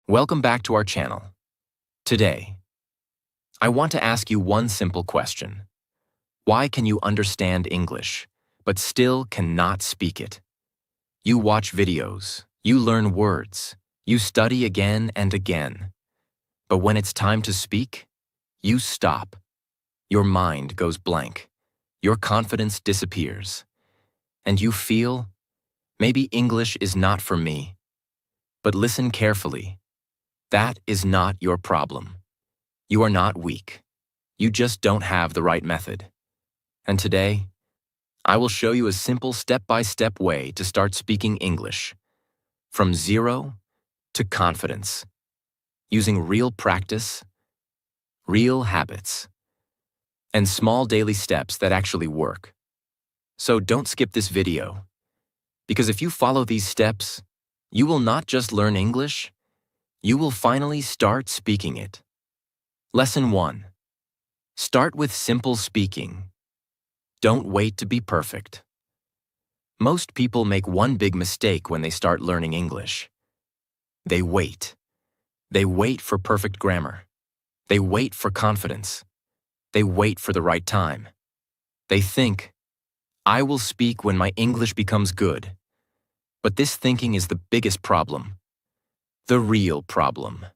Welcome back to our channel. Today, I want to ask you one simple question. Why can you understand English, but still cannot speak it? You watch videos, you learn words, you study again and again. But when it's time to speak, you stop. Your mind goes blank. Your confidence disappears. And you feel, maybe English is not for me. But listen carefully. That is not your problem. You are not weak. You just don't have the right method. And today, I will show you a simple step-by-step way to start speaking English, from zero to confidence, using real practice, real habits, and small daily steps that actually work. So don't skip this video, because if you follow these steps, you will not just learn English, you will finally start speaking it. Lesson 1. Start with simple speaking. Don't wait to be perfect. Most people make one big mistake when they start learning English. They wait. They wait for perfect grammar. They wait for confidence. They wait for the right time. They think, I will speak when my English becomes good. But this thinking is the biggest problem. The real problem.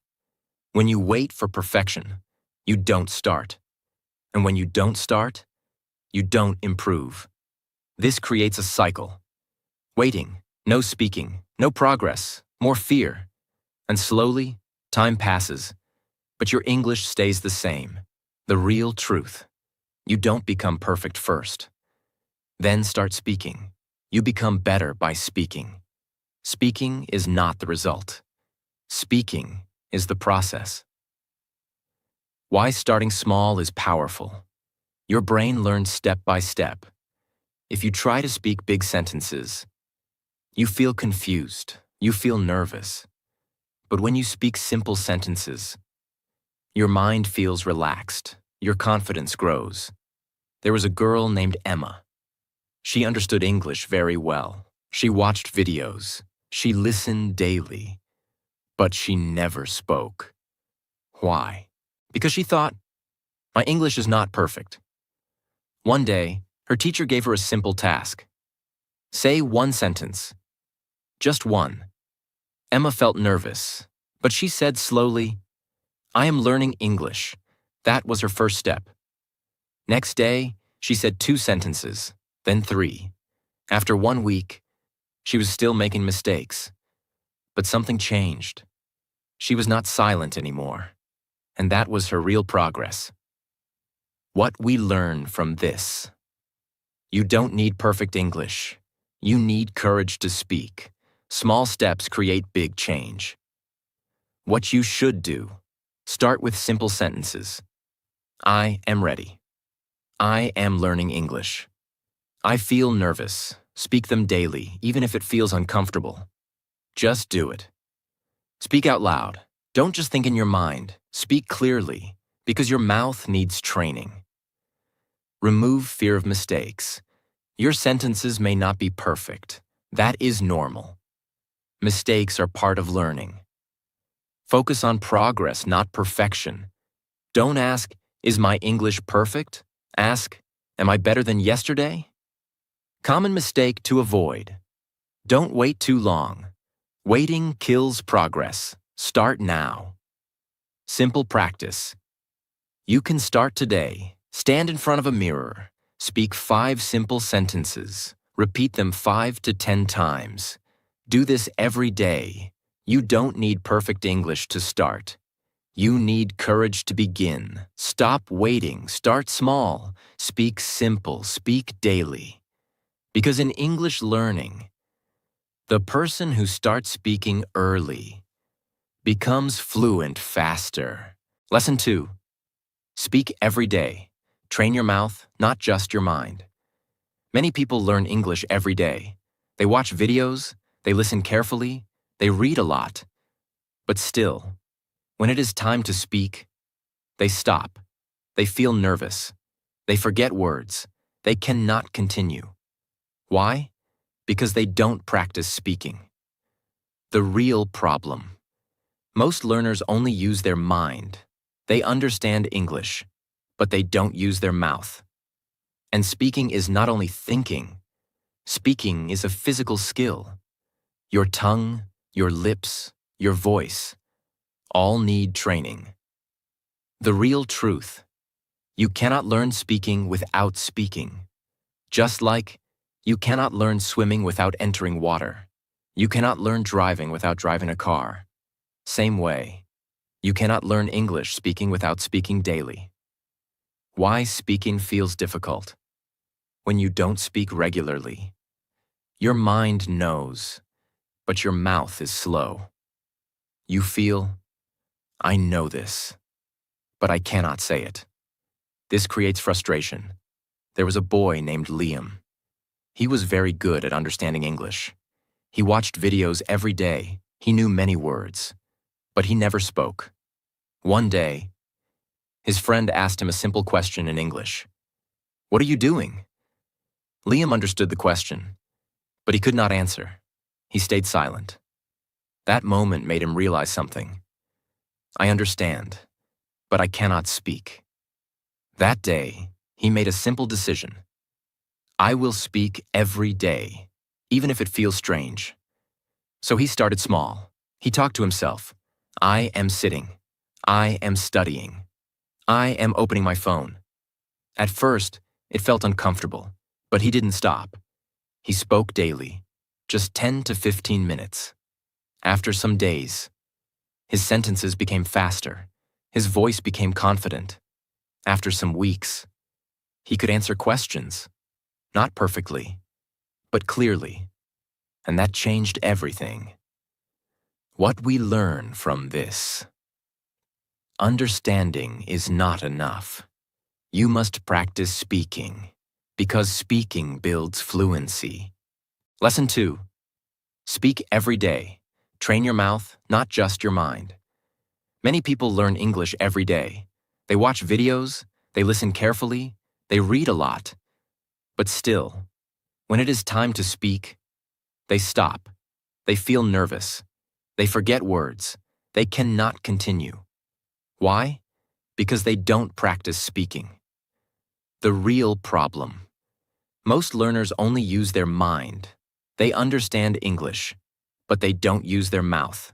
When you wait for perfection, you don't start. And when you don't start, you don't improve. This creates a cycle. Waiting, no speaking, no progress, more fear. And slowly, time passes, but your English stays the same. The real truth. You don't become perfect first. Then start speaking. You become better by speaking. Speaking is not the result. Speaking is the process. Why starting small is powerful. Your brain learns step by step. If you try to speak big sentences, you feel confused, you feel nervous. But when you speak simple sentences, your mind feels relaxed, your confidence grows. There was a girl named Emma. She understood English very well. She watched videos. She listened daily. But she never spoke. Why? Because she thought, my English is not perfect. One day, her teacher gave her a simple task. Say one sentence. Just one. Emma felt nervous, but she said slowly, I am learning English. That was her first step. Next day, she said 2 sentences, then 3. After 1 week, she was still making mistakes. But something changed. She was not silent anymore, and that was her real progress. What we learn from this. You don't need perfect English. You need courage to speak. Small steps create big change. What you should do. Start with simple sentences. I am ready. I am learning English. I feel nervous. Speak them daily, even if it feels uncomfortable. Just do it. Speak out loud. Don't just think in your mind. Speak clearly, because your mouth needs training. Remove fear of mistakes. Your sentences may not be perfect. That is normal. Mistakes are part of learning. Focus on progress, not perfection. Don't ask, is my English perfect? Ask, am I better than yesterday? Common mistake to avoid. Don't wait too long. Waiting kills progress. Start now. Simple practice. You can start today. Stand in front of a mirror. Speak 5 simple sentences. Repeat them 5 to 10 times. Do this every day. You don't need perfect English to start. You need courage to begin. Stop waiting. Start small. Speak simple. Speak daily. Because in English learning, the person who starts speaking early becomes fluent faster. Lesson 2. Speak every day. Train your mouth, not just your mind. Many people learn English every day. They watch videos, they listen carefully, they read a lot. But still, when it is time to speak, they stop. They feel nervous. They forget words. They cannot continue. Why? Because they don't practice speaking. The real problem. Most learners only use their mind. They understand English, but they don't use their mouth. And speaking is not only thinking, speaking is a physical skill. Your tongue, your lips, your voice, all need training. The real truth: you cannot learn speaking without speaking. Just like you cannot learn swimming without entering water. You cannot learn driving without driving a car. Same way, you cannot learn English speaking without speaking daily. Why speaking feels difficult? When you don't speak regularly, your mind knows, but your mouth is slow. You feel, I know this, but I cannot say it. This creates frustration. There was a boy named Liam. He was very good at understanding English. He watched videos every day. He knew many words, but he never spoke. One day, his friend asked him a simple question in English. "What are you doing?" Liam understood the question, but he could not answer. He stayed silent. That moment made him realize something. I understand, but I cannot speak. That day, he made a simple decision. I will speak every day, even if it feels strange. So he started small. He talked to himself. I am sitting. I am studying. I am opening my phone. At first, it felt uncomfortable, but he didn't stop. He spoke daily, just 10 to 15 minutes. After some days, his sentences became faster. His voice became confident. After some weeks, he could answer questions, not perfectly, but clearly, and that changed everything. What we learn from this: understanding is not enough. You must practice speaking, because speaking builds fluency. Lesson 2. Speak every day. Train your mouth, not just your mind. Many people learn English every day. They watch videos, they listen carefully, they read a lot. But still, when it is time to speak, they stop. They feel nervous. They forget words. They cannot continue. Why? Because they don't practice speaking. The real problem: most learners only use their mind. They understand English, but they don't use their mouth.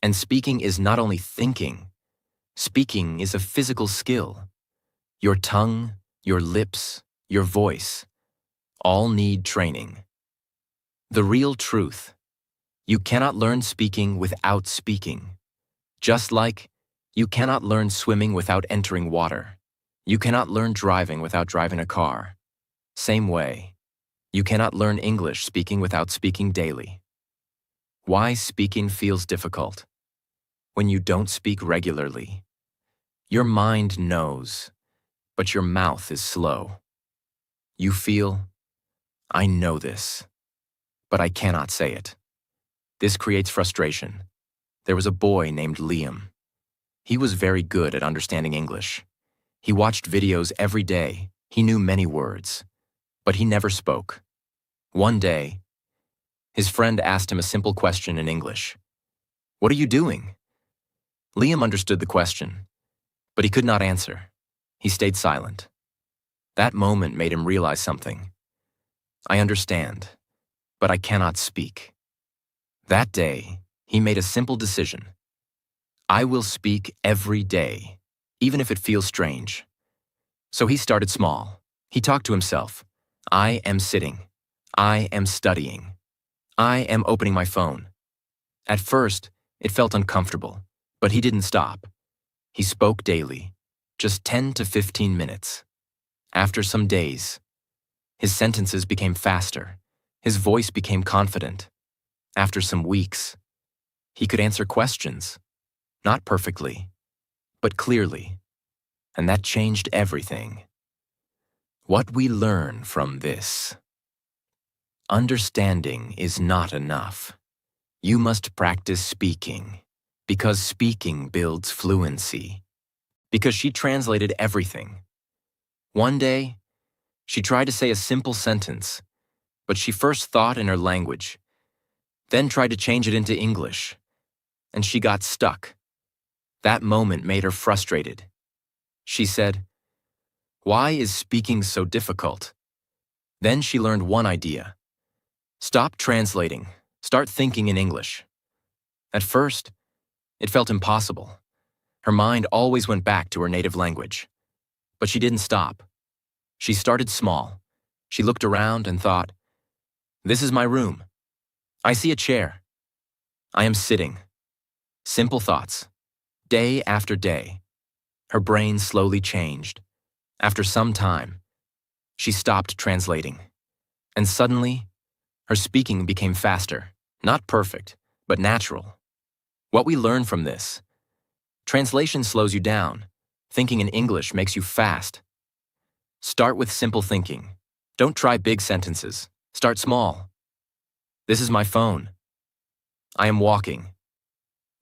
And speaking is not only thinking. Speaking is a physical skill. Your tongue, your lips, your voice, all need training. The real truth: you cannot learn speaking without speaking. Just like you cannot learn swimming without entering water. You cannot learn driving without driving a car. Same way, you cannot learn English speaking without speaking daily. Why speaking feels difficult? When you don't speak regularly, your mind knows, but your mouth is slow. You feel, I know this, but I cannot say it. This creates frustration. There was a boy named Liam. He was very good at understanding English. He watched videos every day. He knew many words, but he never spoke. One day, his friend asked him a simple question in English. What are you doing? Liam understood the question, but he could not answer. He stayed silent. That moment made him realize something. I understand, but I cannot speak. That day, he made a simple decision. I will speak every day, even if it feels strange. So he started small. He talked to himself. I am sitting. I am studying. I am opening my phone. At first, it felt uncomfortable, but he didn't stop. He spoke daily, just 10 to 15 minutes. After some days, his sentences became faster. His voice became confident. After some weeks, he could answer questions, not perfectly, but clearly, and that changed everything. What we learn from this: understanding is not enough. You must practice speaking, because speaking builds fluency. Because she translated everything. One day, she tried to say a simple sentence, but she first thought in her language, then tried to change it into English. and she got stuck. That moment made her frustrated. She said, "Why is speaking so difficult?" Then she learned one idea. Stop translating. Start thinking in English. At first, it felt impossible. Her mind always went back to her native language. But she didn't stop. She started small. She looked around and thought, "This is my room. I see a chair. I am sitting." Simple thoughts. Day after day. Her brain slowly changed. After some time, she stopped translating. And suddenly, her speaking became faster. Not perfect, but natural. What we learn from this: translation slows you down. Thinking in English makes you fast. Start with simple thinking. Don't try big sentences. Start small. This is my phone. I am walking.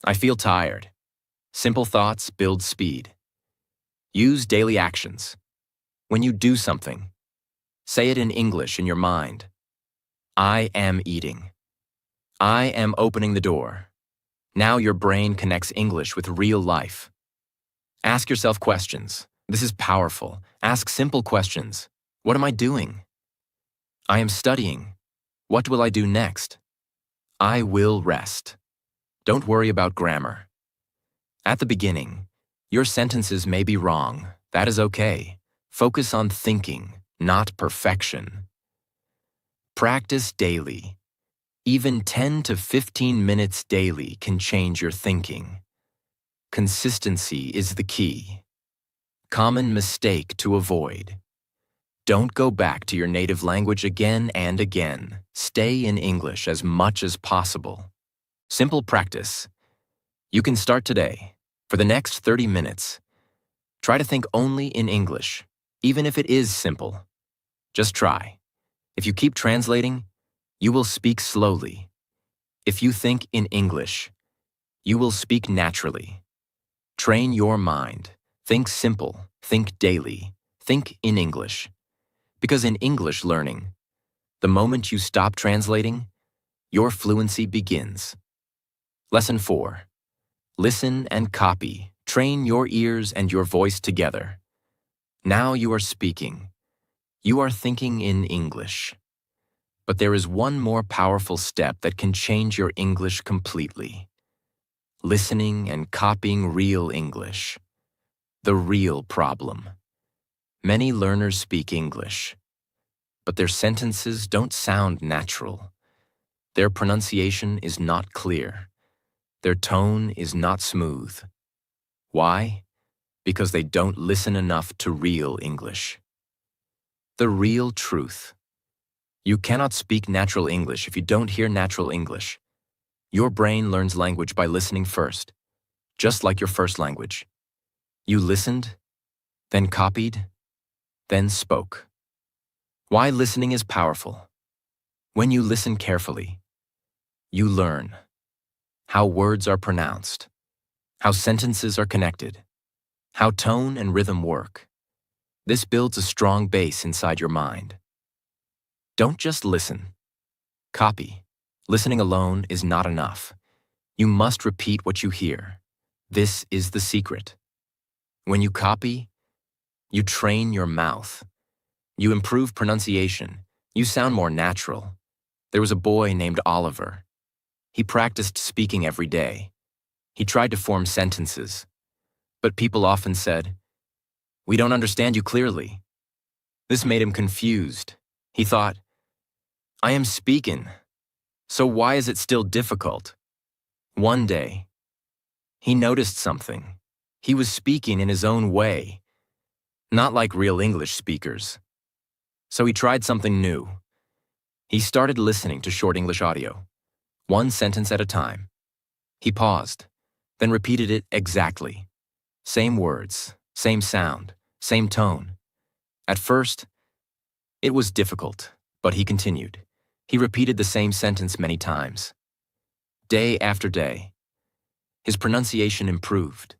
I feel tired. Simple thoughts build speed. Use daily actions. When you do something, say it in English in your mind. I am eating. I am opening the door. Now your brain connects English with real life. Ask yourself questions. This is powerful. Ask simple questions. What am I doing? I am studying. What will I do next? I will rest. Don't worry about grammar. At the beginning, your sentences may be wrong. That is okay. Focus on thinking, not perfection. Practice daily. Even 10 to 15 minutes daily can change your thinking. Consistency is the key. Common mistake to avoid. Don't go back to your native language again and again. Stay in English as much as possible. Simple practice. You can start today. For the next 30 minutes, try to think only in English, even if it is simple. Just try. If you keep translating, you will speak slowly. If you think in English, you will speak naturally. Train your mind. Think simple. Think daily. Think in English. Because in English learning, the moment you stop translating, your fluency begins. Lesson 4. Listen and copy. Train your ears and your voice together. Now you are speaking. You are thinking in English. But there is one more powerful step that can change your English completely. Listening and copying real English. The real problem. Many learners speak English, but their sentences don't sound natural. Their pronunciation is not clear. Their tone is not smooth. Why? Because they don't listen enough to real English. The real truth. You cannot speak natural English if you don't hear natural English. Your brain learns language by listening first, just like your first language. You listened, then copied, then spoke. Why listening is powerful. When you listen carefully, you learn how words are pronounced, how sentences are connected, how tone and rhythm work. This builds a strong base inside your mind. Don't just listen. Copy. Listening alone is not enough. You must repeat what you hear. This is the secret. When you copy, you train your mouth. You improve pronunciation. You sound more natural. There was a boy named Oliver. He practiced speaking every day. He tried to form sentences. But people often said, "We don't understand you clearly." This made him confused. He thought, "I am speaking, so why is it still difficult?" One day, he noticed something. He was speaking in his own way, not like real English speakers. So he tried something new. He started listening to short English audio, one sentence at a time. He paused, then repeated it exactly. Same words, same sound, same tone. At first, it was difficult, but he continued. He repeated the same sentence many times. Day after day, his pronunciation improved.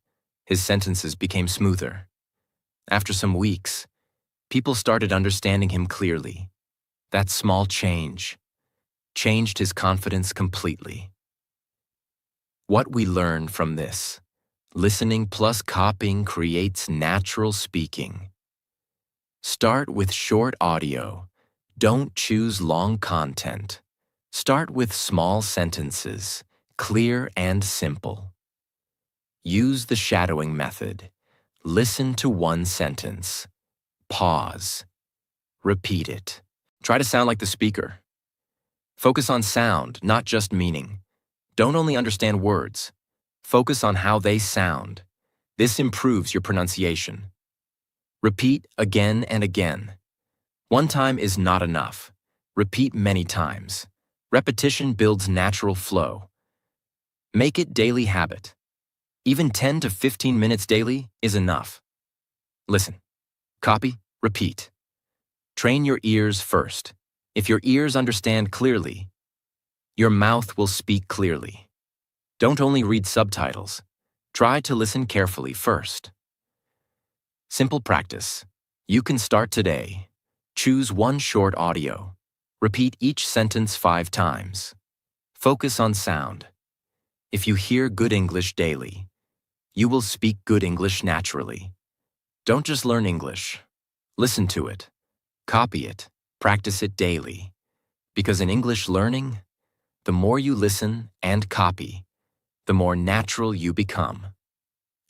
His sentences became smoother. After some weeks, people started understanding him clearly. That small change changed his confidence completely. What we learn from this: listening plus copying creates natural speaking. Start with short audio. Don't choose long content. Start with small sentences, clear and simple. Use the shadowing method. Listen to one sentence. Pause. Repeat it. Try to sound like the speaker. Focus on sound, not just meaning. Don't only understand words. Focus on how they sound. This improves your pronunciation. Repeat again and again. One time is not enough. Repeat many times. Repetition builds natural flow. Make it daily habit. Even 10 to 15 minutes daily is enough. Listen, copy, repeat. Train your ears first. If your ears understand clearly, your mouth will speak clearly. Don't only read subtitles. Try to listen carefully first. Simple practice. You can start today. Choose one short audio. Repeat each sentence 5 times. Focus on sound. If you hear good English daily, you will speak good English naturally. Don't just learn English. Listen to it. Copy it. Practice it daily. Because in English learning, the more you listen and copy, the more natural you become.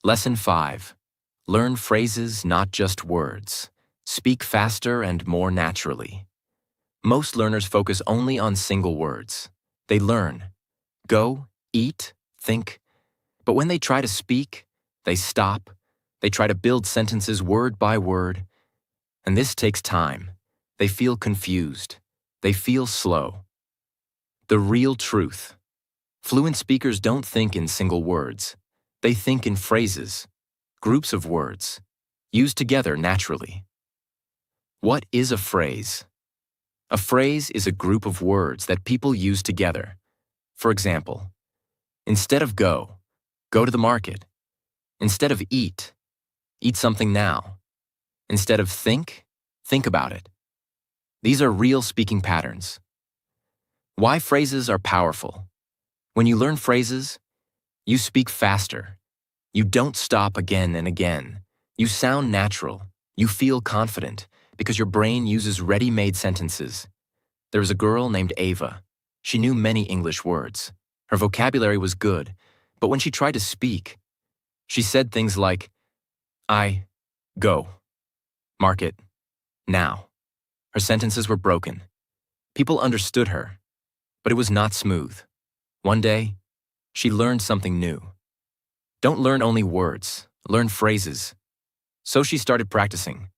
Lesson 5. Learn phrases, not just words. Speak faster and more naturally. Most learners focus only on single words. They learn, go, eat, think, but when they try to speak, they stop. They try to build sentences word by word, and this takes time. They feel confused. They feel slow. The real truth. Fluent speakers don't think in single words. They think in phrases, groups of words, used together naturally. What is a phrase? A phrase is a group of words that people use together. For example, instead of go to the market. Instead of eat something now. Instead of think about it. These are real speaking patterns. Why phrases are powerful. When you learn phrases, you speak faster. You don't stop again and again. You sound natural. You feel confident because your brain uses ready-made sentences. There was a girl named Ava. She knew many English words. Her vocabulary was good, but when she tried to speak, she said things like, I, go, market, now. Her sentences were broken. People understood her, but it was not smooth. One day, she learned something new. Don't learn only words, learn phrases. So she started practicing.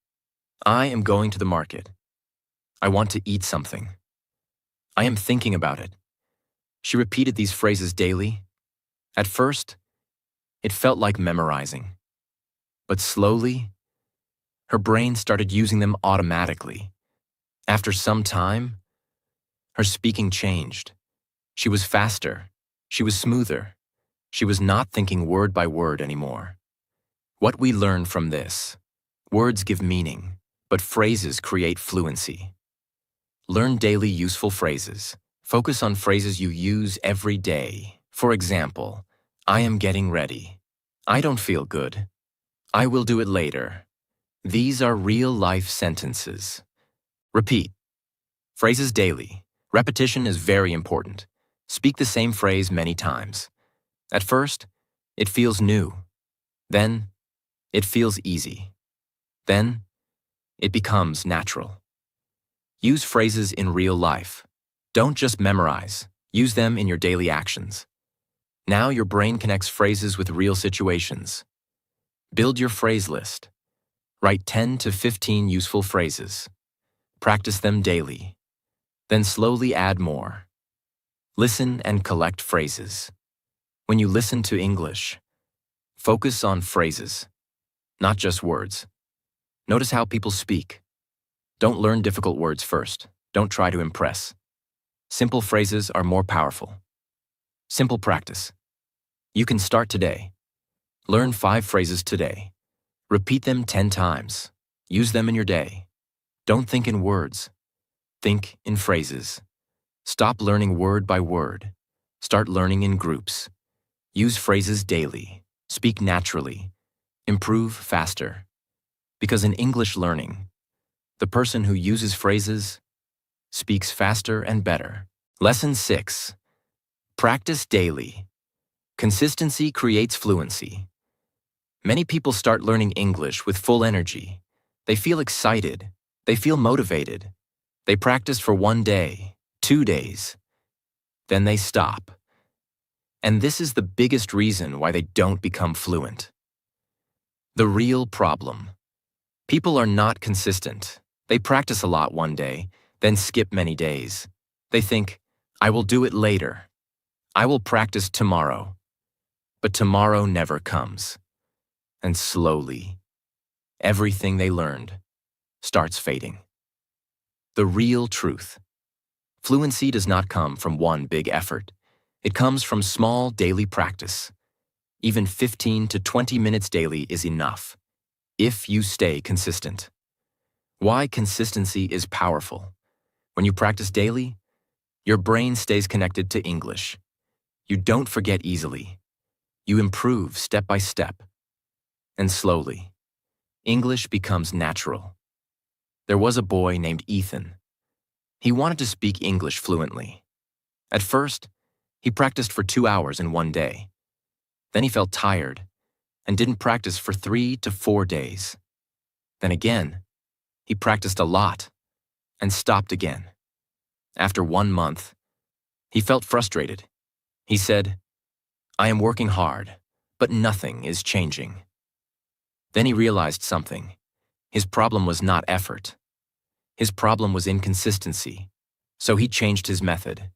I am going to the market. I want to eat something. I am thinking about it. She repeated these phrases daily. At first, it felt like memorizing. But slowly, her brain started using them automatically. After some time, her speaking changed. She was faster. She was smoother. She was not thinking word by word anymore. What we learn from this: words give meaning, but phrases create fluency. Learn daily useful phrases. Focus on phrases you use every day. For example, I am getting ready. I don't feel good. I will do it later. These are real-life sentences. Repeat. Phrases daily. Repetition is very important. Speak the same phrase many times. At first, it feels new. Then, it feels easy. Then, it becomes natural. Use phrases in real life. Don't just memorize. Use them in your daily actions. Now your brain connects phrases with real situations. Build your phrase list. Write 10 to 15 useful phrases. Practice them daily. Then slowly add more. Listen and collect phrases. When you listen to English, focus on phrases, not just words. Notice how people speak. Don't learn difficult words first. Don't try to impress. Simple phrases are more powerful. Simple practice. You can start today. Learn 5 phrases today. Repeat them 10 times. Use them in your day. Don't think in words. Think in phrases. Stop learning word by word. Start learning in groups. Use phrases daily. Speak naturally. Improve faster. Because in English learning, the person who uses phrases speaks faster and better. Lesson 6. Practice daily. Consistency creates fluency. Many people start learning English with full energy. They feel excited. They feel motivated. They practice for 1 day, 2 days. Then they stop. And this is the biggest reason why they don't become fluent. The real problem. People are not consistent. They practice a lot 1 day, then skip many days. They think, I will do it later. I will practice tomorrow. But tomorrow never comes. And slowly, everything they learned starts fading. The real truth. Fluency does not come from one big effort. It comes from small daily practice. Even 15 to 20 minutes daily is enough, if you stay consistent. Why consistency is powerful. When you practice daily, your brain stays connected to English. You don't forget easily. You improve step by step. And slowly, English becomes natural. There was a boy named Ethan. He wanted to speak English fluently. At first, he practiced for 2 hours in 1 day. Then he felt tired and didn't practice for 3 to 4 days. Then again, he practiced a lot and stopped again. After 1 month, he felt frustrated. He said, I am working hard, but nothing is changing. Then he realized something. His problem was not effort. His problem was inconsistency. So he changed his method.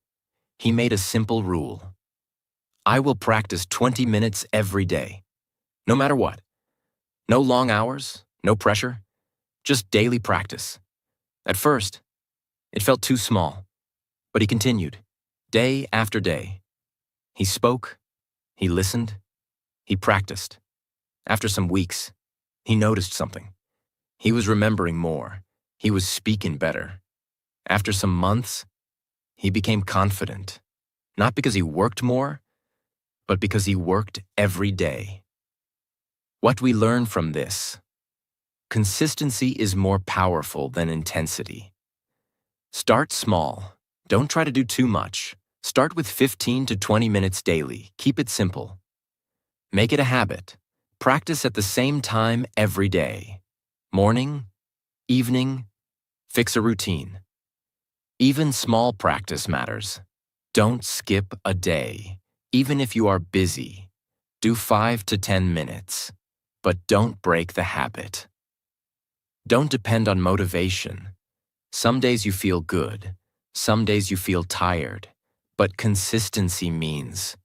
He made a simple rule. I will practice 20 minutes every day, no matter what. No long hours, no pressure, just daily practice. At first, it felt too small, but he continued, day after day. He spoke, he listened, he practiced. After some weeks, he noticed something. He was remembering more. He was speaking better. After some months, he became confident, not because he worked more, but because he worked every day. What we learn from this: consistency is more powerful than intensity. Start small. Don't try to do too much. Start with 15 to 20 minutes daily. Keep it simple. Make it a habit. Practice at the same time every day. Morning, evening, fix a routine. Even small practice matters. Don't skip a day. Even if you are busy, do 5 to 10 minutes. But don't break the habit. Don't depend on motivation. Some days you feel good. Some days you feel tired. But consistency means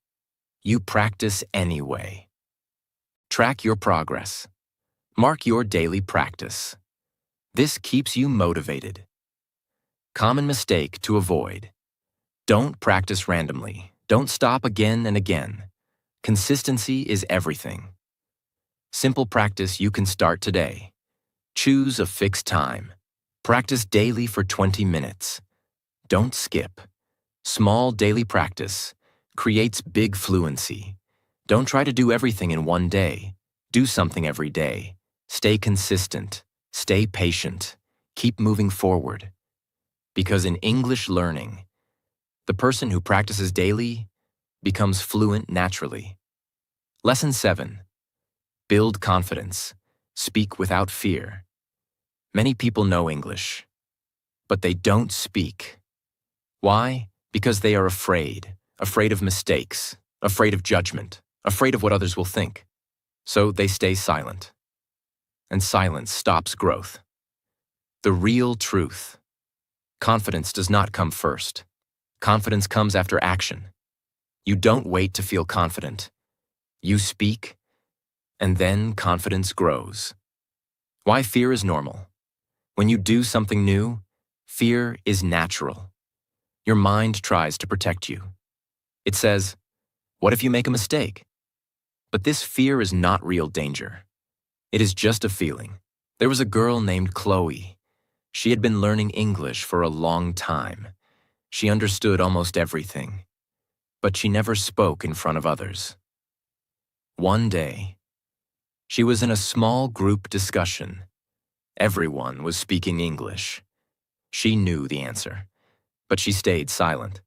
you practice anyway. Track your progress. Mark your daily practice. This keeps you motivated. Common mistake to avoid. Don't practice randomly. Don't stop again and again. Consistency is everything. Simple practice you can start today. Choose a fixed time. Practice daily for 20 minutes. Don't skip. Small daily practice creates big fluency. Don't try to do everything in 1 day. Do something every day. Stay consistent. Stay patient. Keep moving forward. Because in English learning, the person who practices daily becomes fluent naturally. Lesson 7. Build confidence. Speak without fear. Many people know English, but they don't speak. Why? Because they are afraid of mistakes, afraid of judgment, afraid of what others will think. So they stay silent. And silence stops growth. The real truth. Confidence does not come first. Confidence comes after action. You don't wait to feel confident. You speak, and then confidence grows. Why fear is normal. When you do something new, fear is natural. Your mind tries to protect you. It says, what if you make a mistake? But this fear is not real danger. It is just a feeling. There was a girl named Chloe. She had been learning English for a long time. She understood almost everything. But she never spoke in front of others. One day, she was in a small group discussion. Everyone was speaking English. She knew the answer, but she stayed silent.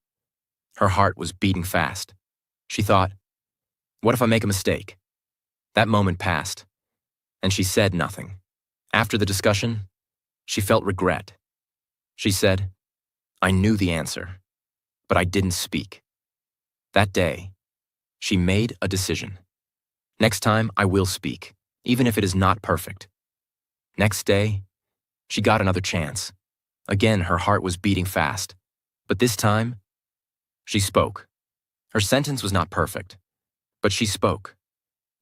Her heart was beating fast. She thought, what if I make a mistake? That moment passed, and she said nothing. After the discussion, she felt regret. She said, I knew the answer, but I didn't speak. That day, she made a decision. Next time, I will speak, even if it is not perfect. Next day, she got another chance. Again, her heart was beating fast, but this time, she spoke. Her sentence was not perfect, but she spoke.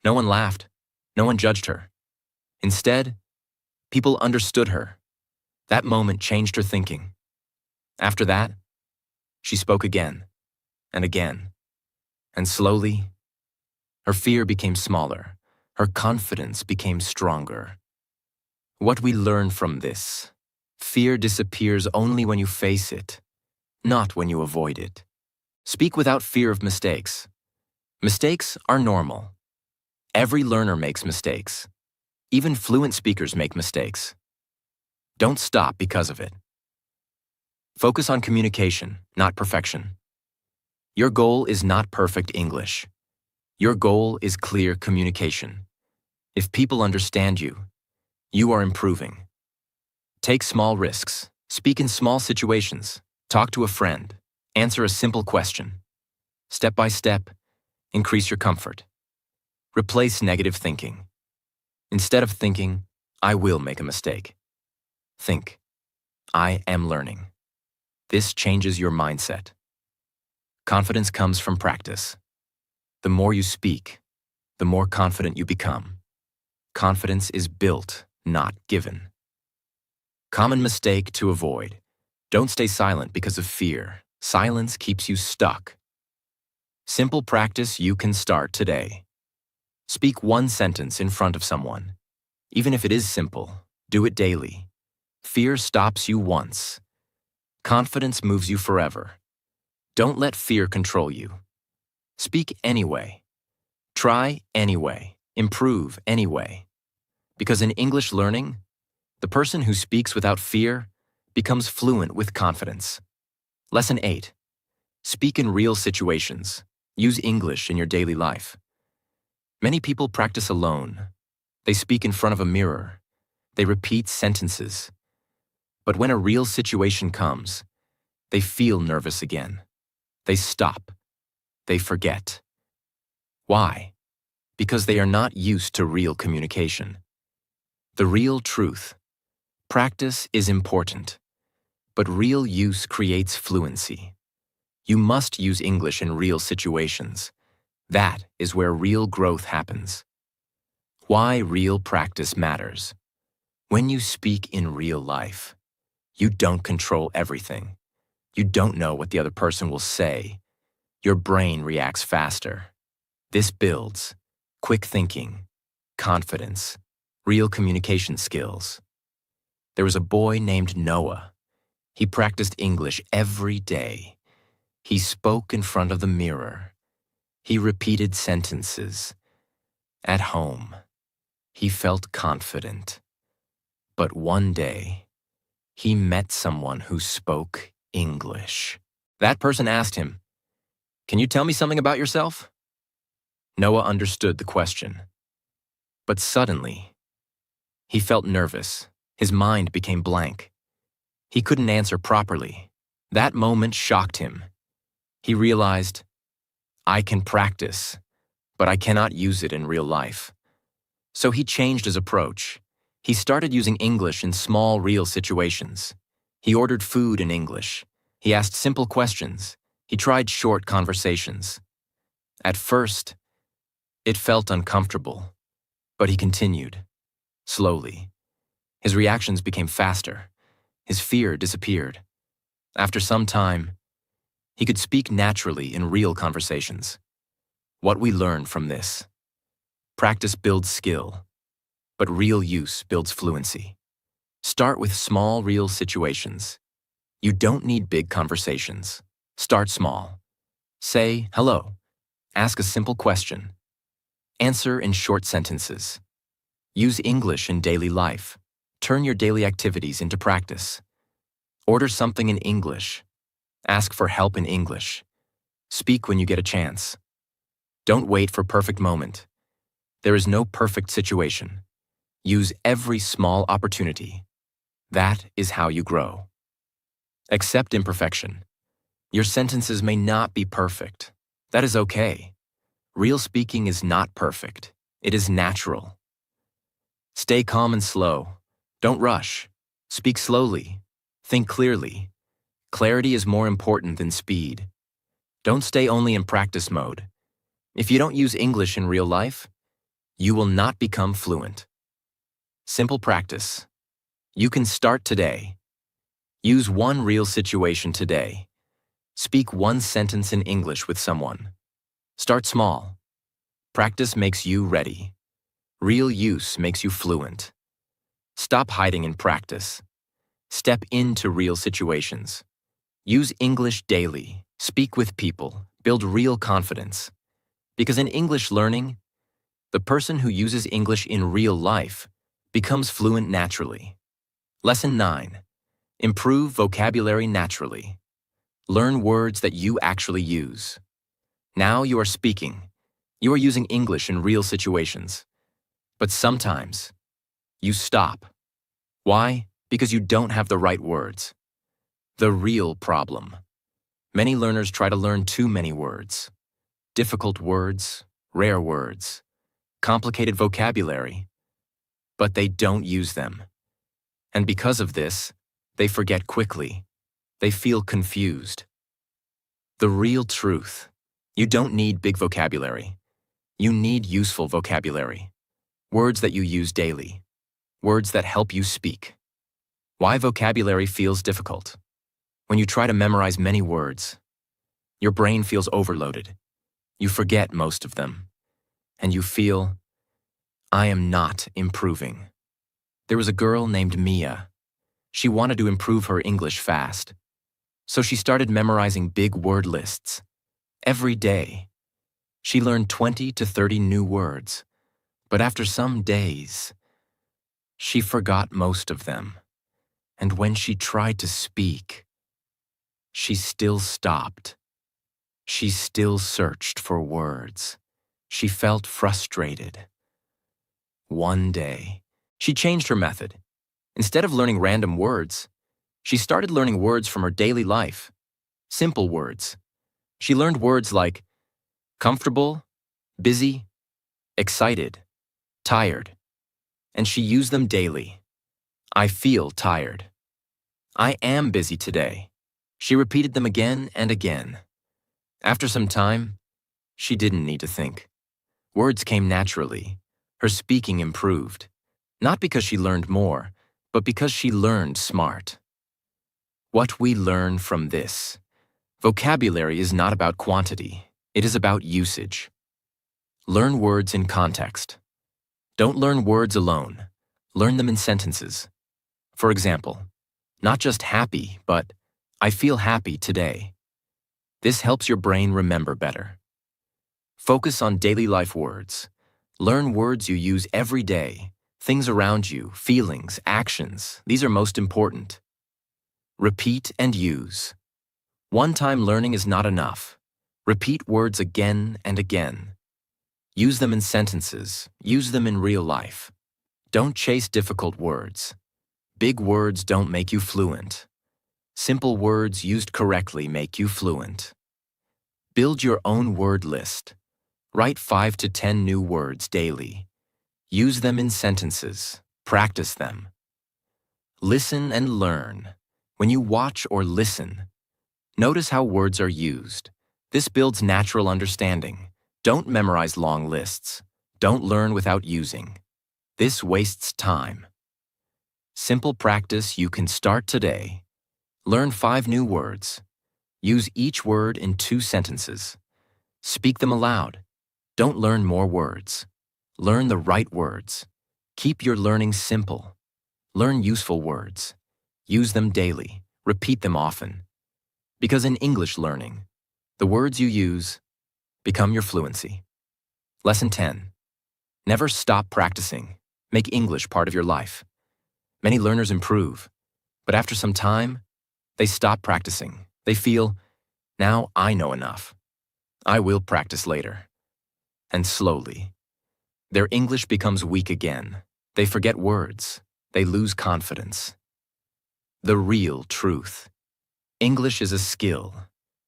No one laughed. No one judged her. Instead, people understood her. That moment changed her thinking. After that, she spoke again and again, and slowly, her fear became smaller. Her confidence became stronger. What we learn from this: fear disappears only when you face it, not when you avoid it. Speak without fear of mistakes. Mistakes are normal. Every learner makes mistakes. Even fluent speakers make mistakes. Don't stop because of it. Focus on communication, not perfection. Your goal is not perfect English. Your goal is clear communication. If people understand you, you are improving. Take small risks. Speak in small situations. Talk to a friend. Answer a simple question. Step by step, increase your comfort. Replace negative thinking. Instead of thinking, I will make a mistake, think, I am learning. This changes your mindset. Confidence comes from practice. The more you speak, the more confident you become. Confidence is built, not given. Common mistake to avoid: don't stay silent because of fear. Silence keeps you stuck. Simple practice you can start today. Speak one sentence in front of someone. Even if it is simple, do it daily. Fear stops you once. Confidence moves you forever. Don't let fear control you. Speak anyway. Try anyway. Improve anyway. Because in English learning, the person who speaks without fear becomes fluent with confidence. Lesson 8. Speak in real situations. Use English in your daily life. Many people practice alone. They speak in front of a mirror. They repeat sentences. But when a real situation comes, they feel nervous again. They stop. They forget. Why? Because they are not used to real communication. The real truth: practice is important, but real use creates fluency. You must use English in real situations. That is where real growth happens. Why real practice matters. When you speak in real life, you don't control everything. You don't know what the other person will say. Your brain reacts faster. This builds quick thinking, confidence, real communication skills. There was a boy named Noah. He practiced English every day. He spoke in front of the mirror. He repeated sentences. At home, he felt confident. But one day, he met someone who spoke English. That person asked him, "Can you tell me something about yourself?" Noah understood the question. But suddenly, he felt nervous. His mind became blank. He couldn't answer properly. That moment shocked him. He realized, I can practice, but I cannot use it in real life. So he changed his approach. He started using English in small, real situations. He ordered food in English. He asked simple questions. He tried short conversations. At first, it felt uncomfortable, but he continued. Slowly, his reactions became faster. His fear disappeared. After some time, he could speak naturally in real conversations. What we learn from this: practice builds skill, but real use builds fluency. Start with small, real situations. You don't need big conversations. Start small. Say hello. Ask a simple question. Answer in short sentences. Use English in daily life. Turn your daily activities into practice. Order something in English. Ask for help in English. Speak when you get a chance. Don't wait for perfect moment. There is no perfect situation. Use every small opportunity. That is how you grow. Accept imperfection. Your sentences may not be perfect. That is okay. Real speaking is not perfect. It is natural. Stay calm and slow. Don't rush. Speak slowly. Think clearly. Clarity is more important than speed. Don't stay only in practice mode. If you don't use English in real life, you will not become fluent. Simple practice. You can start today. Use one real situation today. Speak one sentence in English with someone. Start small. Practice makes you ready. Real use makes you fluent. Stop hiding in practice. Step into real situations. Use English daily. Speak with people. Build real confidence. Because in English learning, the person who uses English in real life becomes fluent naturally. Lesson 9. Improve vocabulary naturally. Learn words that you actually use. Now you are speaking. You are using English in real situations. But sometimes, you stop. Why? Because you don't have the right words. The real problem. Many learners try to learn too many words. Difficult words, rare words, complicated vocabulary. But they don't use them. And because of this, they forget quickly. They feel confused. The real truth. You don't need big vocabulary. You need useful vocabulary. Words that you use daily. Words that help you speak. Why vocabulary feels difficult? When you try to memorize many words, your brain feels overloaded. You forget most of them. And you feel, I am not improving. There was a girl named Mia. She wanted to improve her English fast. So she started memorizing big word lists. Every day, she learned 20 to 30 new words. But after some days, she forgot most of them. And when she tried to speak, she still stopped. She still searched for words. She felt frustrated. One day, she changed her method. Instead of learning random words, she started learning words from her daily life. Simple words. She learned words like comfortable, busy, excited, tired. And she used them daily. I feel tired. I am busy today. She repeated them again and again. After some time, she didn't need to think. Words came naturally. Her speaking improved. Not because she learned more, but because she learned smart. What we learn from this. Vocabulary is not about quantity. It is about usage. Learn words in context. Don't learn words alone. Learn them in sentences. For example, not just happy, but I feel happy today. This helps your brain remember better. Focus on daily life words. Learn words you use every day. Things around you, feelings, actions, these are most important. Repeat and use. One-time learning is not enough. Repeat words again and again. Use them in sentences. Use them in real life. Don't chase difficult words. Big words don't make you fluent. Simple words used correctly make you fluent. Build your own word list. Write 5 to 10 new words daily. Use them in sentences. Practice them. Listen and learn. When you watch or listen, notice how words are used. This builds natural understanding. Don't memorize long lists. Don't learn without using. This wastes time. Simple practice you can start today. Learn 5 new words. Use each word in 2 sentences. Speak them aloud. Don't learn more words. Learn the right words. Keep your learning simple. Learn useful words. Use them daily. Repeat them often. Because in English learning, the words you use become your fluency. Lesson 10. Never stop practicing. Make English part of your life. Many learners improve, but after some time, they stop practicing. They feel, now I know enough. I will practice later. And slowly, their English becomes weak again. They forget words. They lose confidence. The real truth. English is a skill,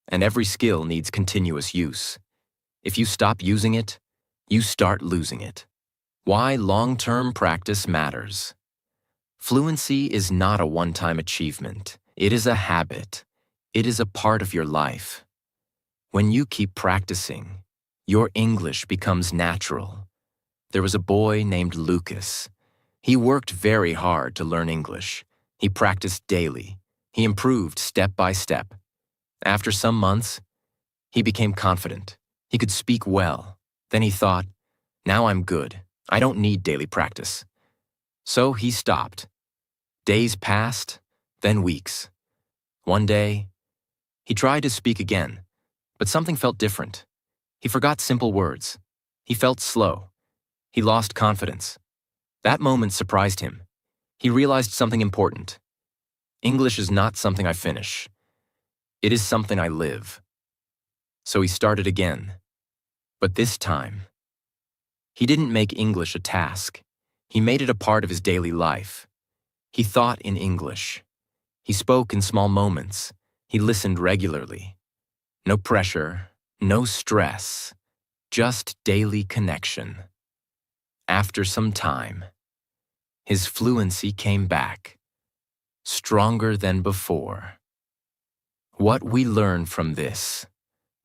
and every skill needs continuous use. If you stop using it, you start losing it. Why long-term practice matters. Fluency is not a one-time achievement. It is a habit. It is a part of your life. When you keep practicing, your English becomes natural. There was a boy named Lucas. He worked very hard to learn English. He practiced daily. He improved step by step. After some months, he became confident. He could speak well. Then he thought, now I'm good. I don't need daily practice. So he stopped. Days passed, then weeks. One day, he tried to speak again, but something felt different. He forgot simple words. He felt slow. He lost confidence. That moment surprised him. He realized something important. English is not something I finish. It is something I live. So he started again. But this time, he didn't make English a task. He made it a part of his daily life. He thought in English. He spoke in small moments. He listened regularly. No pressure, no stress, just daily connection. After some time, his fluency came back, stronger than before. What we learn from this: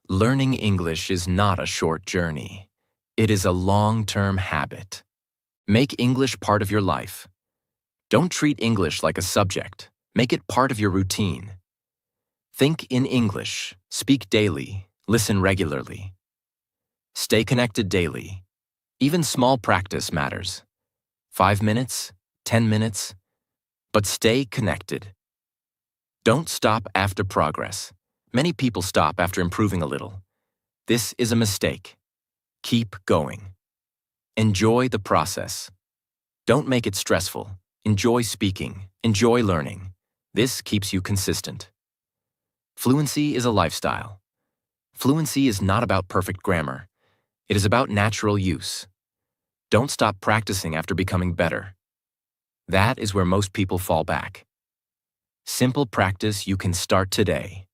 learning English is not a short journey. It is a long-term habit. Make English part of your life. Don't treat English like a subject. Make it part of your routine. Think in English, speak daily, listen regularly. Stay connected daily. Even small practice matters. 5 minutes, 10 minutes, but stay connected. Don't stop after progress. Many people stop after improving a little. This is a mistake. Keep going. Enjoy the process. Don't make it stressful. Enjoy speaking. Enjoy learning. This keeps you consistent. Fluency is a lifestyle. Fluency is not about perfect grammar. It is about natural use. Don't stop practicing after becoming better. That is where most people fall back. Simple practice you can start today.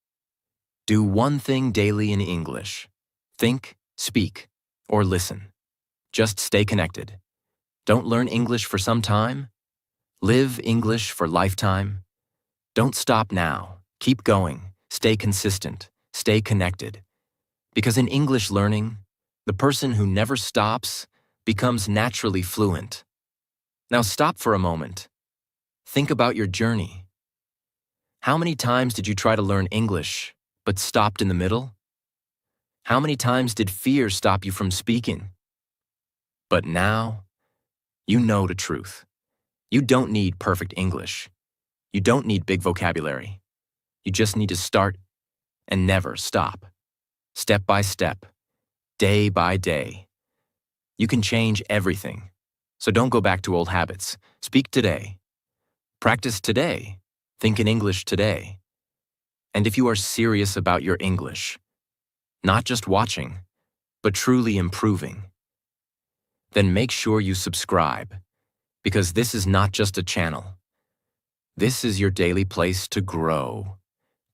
Do one thing daily in English. Think, speak, or listen. Just stay connected. Don't learn English for some time. Live English for lifetime. Don't stop now. Keep going. Stay consistent. Stay connected. Because in English learning, the person who never stops becomes naturally fluent. Now stop for a moment. Think about your journey. How many times did you try to learn English, but stopped in the middle? How many times did fear stop you from speaking? But now, you know the truth. You don't need perfect English. You don't need big vocabulary. You just need to start and never stop. Step by step, day by day. You can change everything. So don't go back to old habits. Speak today. Practice today. Think in English today. And if you are serious about your English, not just watching, but truly improving, then make sure you subscribe, because this is not just a channel. This is your daily place to grow,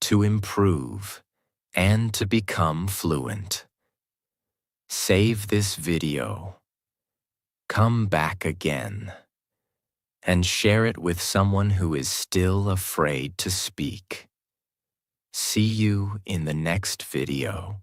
to improve, and to become fluent. Save this video. Come back again. And share it with someone who is still afraid to speak. See you in the next video.